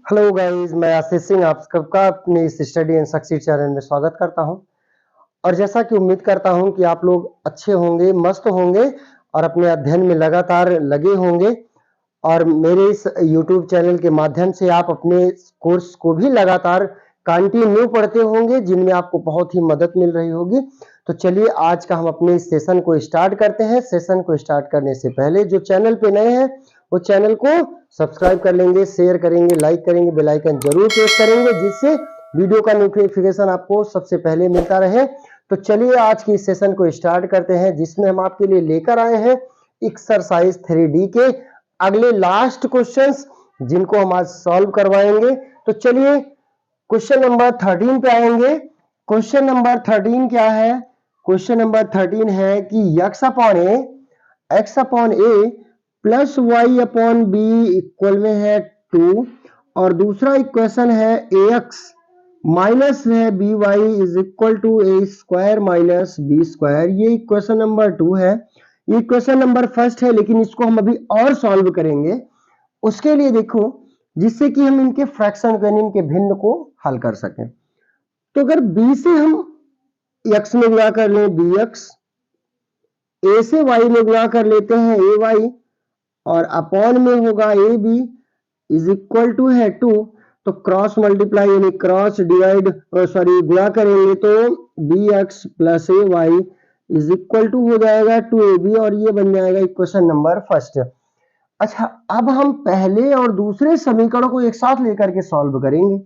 Hello guys, मैं आशीष सिंह आप सबका अपने इस स्टडी एंड सक्सीड चैनल में स्वागत करता हूं। और जैसा कि उम्मीद करता हूं कि आप लोग अच्छे होंगे, मस्त होंगे और अपने अध्ययन में लगातार लगे होंगे। और मेरे इस यूट्यूब चैनल के माध्यम से आप अपने कोर्स को भी लगातार कंटिन्यू पढ़ते होंगे, जिनमें आपको बहुत ही मदद मिल रही होगी। तो चलिए आज का हम अपने इस सेशन को स्टार्ट करते हैं। सेशन को स्टार्ट करने से पहले जो चैनल पे नए हैं वो चैनल को सब्सक्राइब कर लेंगे, शेयर करेंगे, लाइक करेंगे, बेल आइकन जरूर प्रेस करेंगे, जिससे वीडियो का नोटिफिकेशन आपको सबसे पहले मिलता रहे। तो चलिए आज की इस सेशन को स्टार्ट करते हैं, जिसमें हम आपके लिए लेकर आए हैं एक्सरसाइज 3D के अगले लास्ट क्वेश्चंस, जिनको हम आज सॉल्व करवाएंगे। तो चलिए क्वेश्चन नंबर 13 पे आएंगे। क्वेश्चन नंबर 13 क्या है? क्वेश्चन नंबर 13 है कि x upon A plus Y upon B equal में है 2, और दूसरा इक्वेशन है ax माइनस है B Y is equal to A square minus B square. ये इक्वेशन नंबर 2 है। ये इक्वेशन नंबर फर्स्ट है, लेकिन इसको हम अभी और सॉल्व करेंगे। उसके लिए देखो, जिससे कि हम इनके फ्रैक्शन को यानी इनके भिन्न को हल कर सकें। तो अगर b से हम x में गुणा कर लें bx, a से y में गुणा कर लेते हैं ay, और अपॉन में होगा A B is equal to है 2। तो क्रॉस मल्टीप्लाई यानी क्रॉस डिवाइड सॉरी गुणा करेंगे तो B X plus A Y is equal to हो जाएगा 2ab, और ये बन जाएगा इक्वेशन नंबर फर्स्ट। अच्छा, अब हम पहले और दूसरे समीकरण को एक साथ लेकर के सॉल्व करेंगे।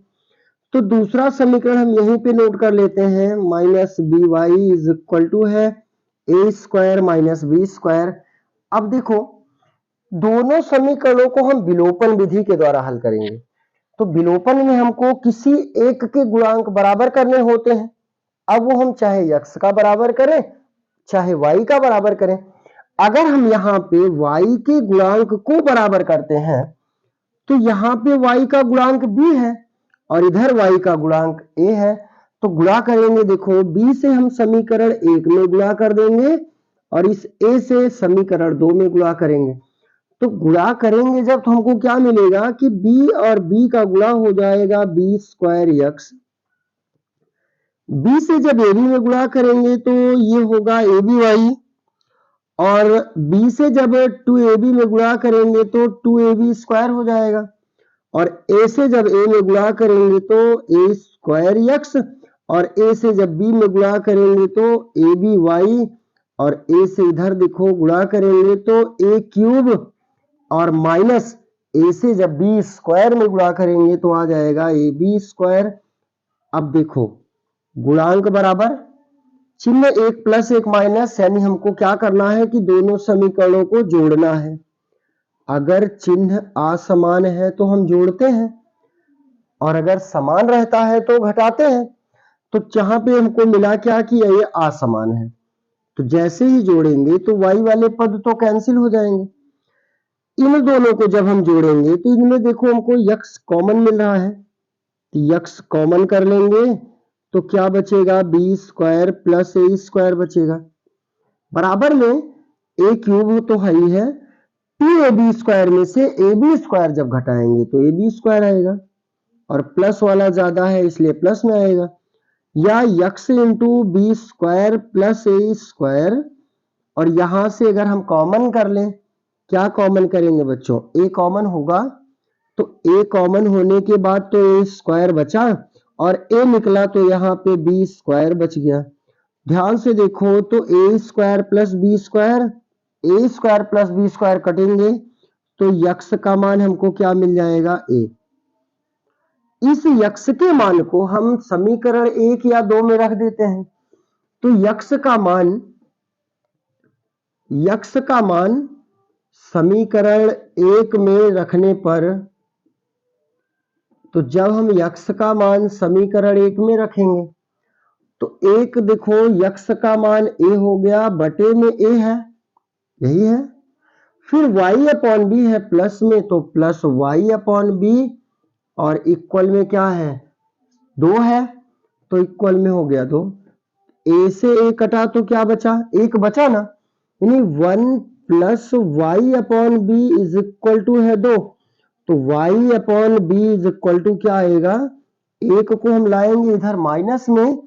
तो दूसरा समीकरण हम यहीं पे नोट कर लेते हैं, minus B Y is equal to है A square minus B square. अब देखो, दोनों समीकरणों को हम विलोपन विधि के द्वारा हल करेंगे। तो विलोपन में हमको किसी एक के गुणांक बराबर करने होते हैं। अब वो हम चाहे x का बराबर करें चाहे y का बराबर करें। अगर हम यहाँ पे y के गुणांक को बराबर करते हैं तो यहाँ पे y का गुणांक b है और इधर y का गुणांक a है। तो गुणा करेंगे, देखो b से हम समीकरण 1 में गुणा कर देंगे और इस a से समीकरण 2 में गुणा करेंगे। तो गुणा करेंगे जब, तो हमको क्या मिलेगा कि b और b का गुणा हो जाएगा b स्क्वायर x। b से जब ab में गुणा करेंगे तो ये होगा aby, और b से जब 2ab में गुणा करेंगे तो 2ab स्क्वायर हो जाएगा, और a से जब a में गुणा करेंगे तो a स्क्वायर x, और a से जब b में गुणा करेंगे तो aby, और a से इधर देखो गुणा करेंगे तो a क्यूब, और माइनस a से जब b स्क्वायर में गुणा करेंगे तो आ जाएगा ab स्क्वायर। अब देखो गुणांक बराबर, चिन्ह एक प्लस एक माइनस, यानी हमको क्या करना है कि दोनों समीकरणों को जोड़ना है। अगर चिन्ह असमान है तो हम जोड़ते हैं, और अगर समान रहता है तो घटाते हैं। तो जहां पे हमको मिला क्या कि ये असमान है, तो जैसे ही जोड़ेंगे तो y वाले पद तो कैंसिल हो जाएंगे। इन दोनों को जब हम जोड़ेंगे तो इनमें देखो हमको x कॉमन मिल रहा है, तो x कॉमन कर लेंगे तो क्या बचेगा, B square plus A square बचेगा। बराबर में ए क्यूब तो है ही है, 2ab स्क्वायर में से ab स्क्वायर जब घटाएंगे तो ab स्क्वायर आएगा, और प्लस वाला ज्यादा है इसलिए प्लस में आएगा, या x into B square plus A square. और यहां से अगर हम कॉमन कर लें, क्या कॉमन करेंगे बच्चों, a कॉमन होगा, तो a कॉमन होने के बाद तो a स्क्वायर बचा, और a निकला तो यहाँ पे b स्क्वायर बच गया। ध्यान से देखो तो a square plus b square, a square plus b square कटेंगे तो x का मान हमको क्या मिल जाएगा, a। इस x के मान को हम समीकरण 1 या 2 में रख देते हैं। तो x का मान समीकरण 1 में रखने पर, तो जब हम x का मान समीकरण 1 में रखेंगे तो एक देखो x का मान a हो गया, बटे में a है, यही है। फिर y अपॉन b है प्लस में, तो प्लस y अपॉन b, और इक्वल में क्या है, 2 है, तो इक्वल में हो गया 2। a से a कटा तो क्या बचा, 1 बचा ना, यानी 1 plus Y upon b is equal to है 2। तो y upon b is equal to क्या आएगा, एक को हम लाएंगे इधर माइनस में,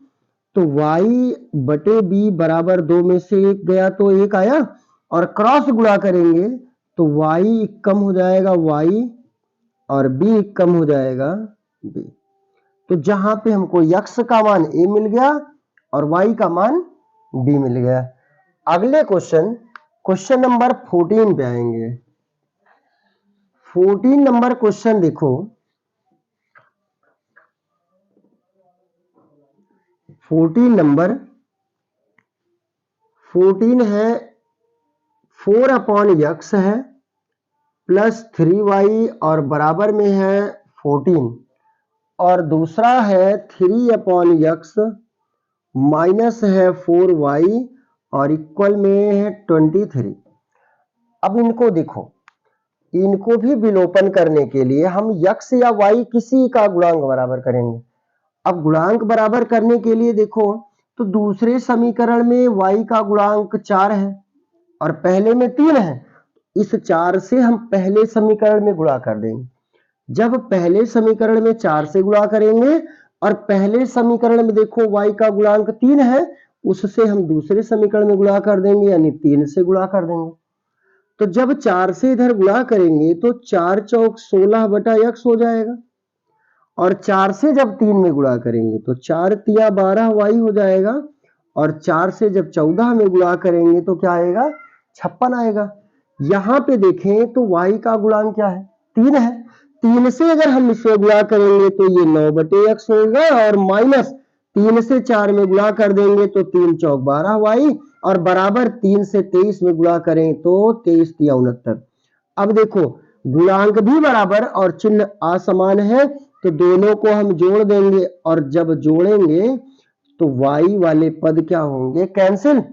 तो y बटे b बराबर 2 में से एक गया तो एक आया, और क्रॉस गुणा करेंगे तो y कम हो जाएगा y और b कम हो जाएगा b। तो जहां पे हमको x का मान a मिल गया और y का मान b मिल गया। अगले क्वेश्चन नंबर 14 पे आएंगे। 14 नंबर क्वेश्चन देखो, 14 है 4 अपॉन x है प्लस 3y और बराबर में है 14, और दूसरा है 3 अपॉन x माइनस है 4y और इक्वल में है 23। अब इनको देखो, इनको भी विलोपन करने के लिए हम x या y किसी का गुणांक बराबर करेंगे। अब गुणांक बराबर करने के लिए देखो, तो दूसरे समीकरण में y का गुणांक 4 है और पहले में 3 है, इस 4 से हम पहले समीकरण में गुणा कर देंगे। जब पहले समीकरण में 4 से गुणा करेंगे और पहले समीकरण में देखो y का गुणांक 3 है, उससे हम दूसरे समीकरण में गुणा कर देंगे, यानी 3 से गुणा कर देंगे। तो जब 4 से इधर गुणा करेंगे तो 4 चौक 16 बटा x हो जाएगा, और 4 से जब 3 में गुणा करेंगे तो 4 तिया 12 y हो जाएगा, और 4 से जब 14 में गुणा करेंगे तो क्या आएगा, 56 आएगा। यहां पे देखें तो y का गुणांक क्या है, 3 है। 3 से अगर हम इसे गुणा करेंगे तो ये 9 बटे x होगा, और माइनस 3 से 4 में गुणा कर देंगे तो 3 चौक 12 y, और बराबर 3 से 23 में गुणा करें तो 23 तिया 69। अब देखो गुणांक भी बराबर और चिन्ह असमान है, तो दोनों को हम जोड़ देंगे, और जब जोड़ेंगे तो y वाले पद क्या होंगे, कैंसिल।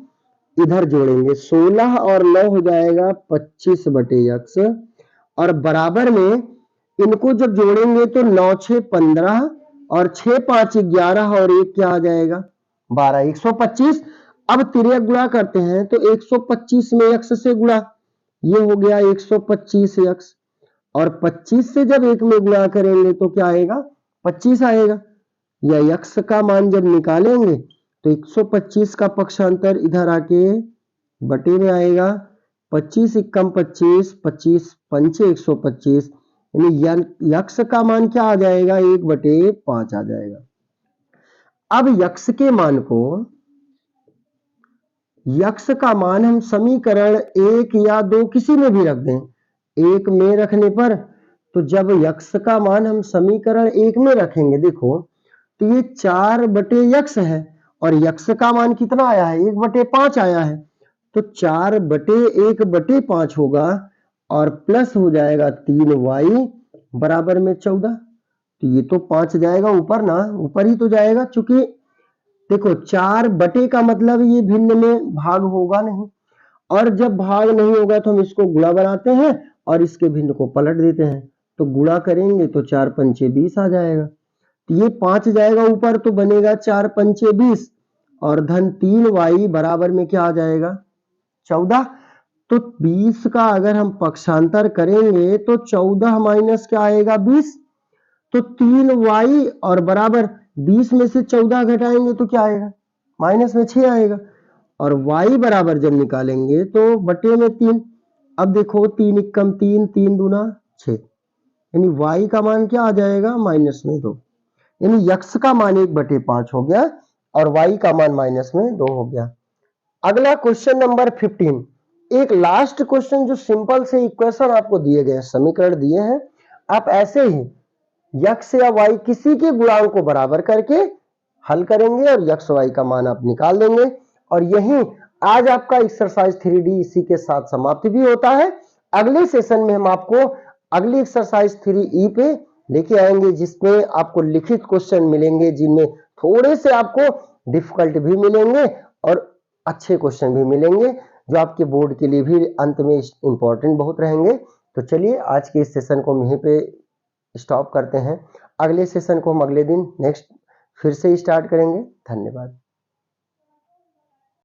इधर जोड़ेंगे 16 और 9 हो जाएगा 25 बटे x, और बराबर में इनको जब जोड़ेंगे तो 9 6 15 और 6 5 11 और 1 क्या आ जाएगा, 12, 125। अब तिर्यक गुणा करते हैं तो 125 में x से गुणा, ये हो गया 125x, और 25 से जब 1 में गुणा करेंगे तो क्या आएगा, 25 आएगा। या x का मान जब निकालेंगे तो 125 का पक्षांतर इधर आके बटे में आएगा, 25 एकम 25, 25 पंचे 125, यानी x का मान क्या आ जाएगा, 1/5 आ जाएगा। अब x के मान को, x का मान हम समीकरण 1 या 2 किसी में भी रख दें। 1 में रखने पर, तो जब x का मान हम समीकरण 1 में रखेंगे, देखो तो ये 4 बटे x है, और x का मान कितना आया है, 1/5 आया है, तो 4 बटे 1/5 होगा, और प्लस हो जाएगा 3y बराबर में 14। तो ये तो 5 जाएगा ऊपर ना, ऊपर ही तो जाएगा, क्योंकि देखो 4 बटे का मतलब ये भिन्न में भाग होगा नहीं, और जब भाग नहीं होगा तो हम इसको गुणा बनाते हैं और इसके भिन्न को पलट देते हैं, तो गुणा करेंगे तो 4 पंचे 20 आ जाएगा। तो ये 5 जाएगा ऊपर, तो बनेगा 4 पंचे 20, और धन 3y बराबर में क्या आ जाएगा, 14। तो 20 का अगर हम पक्षांतर करेंगे तो 14 माइनस क्या आएगा, 20। तो 3y और बराबर 20 में से 14 घटाएंगे तो क्या आएगा, माइनस में 6 आएगा, और y बराबर जब निकालेंगे तो बटे में 3। अब देखो 3 एकम 3, 3 दूना 6, यानी y का मान क्या आ जाएगा, माइनस में 2, यानी x का मान 1/5 हो गया और y का मान माइनस में 2 हो गया। अगला क्वेश्चन नंबर 15, एक लास्ट क्वेश्चन जो सिंपल से इक्वेशन आपको दिए गए, समीकरण दिए हैं, आप ऐसे ही x या y किसी के गुणांक को बराबर करके हल करेंगे और x y का मान आप निकाल देंगे। और यही आज आपका एक्सरसाइज 3D इसी के साथ समाप्ति भी होता है। अगले सेशन में हम आपको अगली एक्सरसाइज 3E पे लेके आएंगे, जिसमें आपको लिखित क्वेश्चन मिलेंगे, जिनमें थोड़े से आपको डिफिकल्ट भी मिलेंगे और अच्छे क्वेश्चन भी मिलेंगे, जो आपके बोर्ड के लिए भी अंत में इंपॉर्टेंट बहुत रहेंगे। तो चलिए आज के इस सेशन को यहीं पे स्टॉप करते हैं। अगले सेशन को हम अगले दिन नेक्स्ट फिर से स्टार्ट करेंगे। धन्यवाद।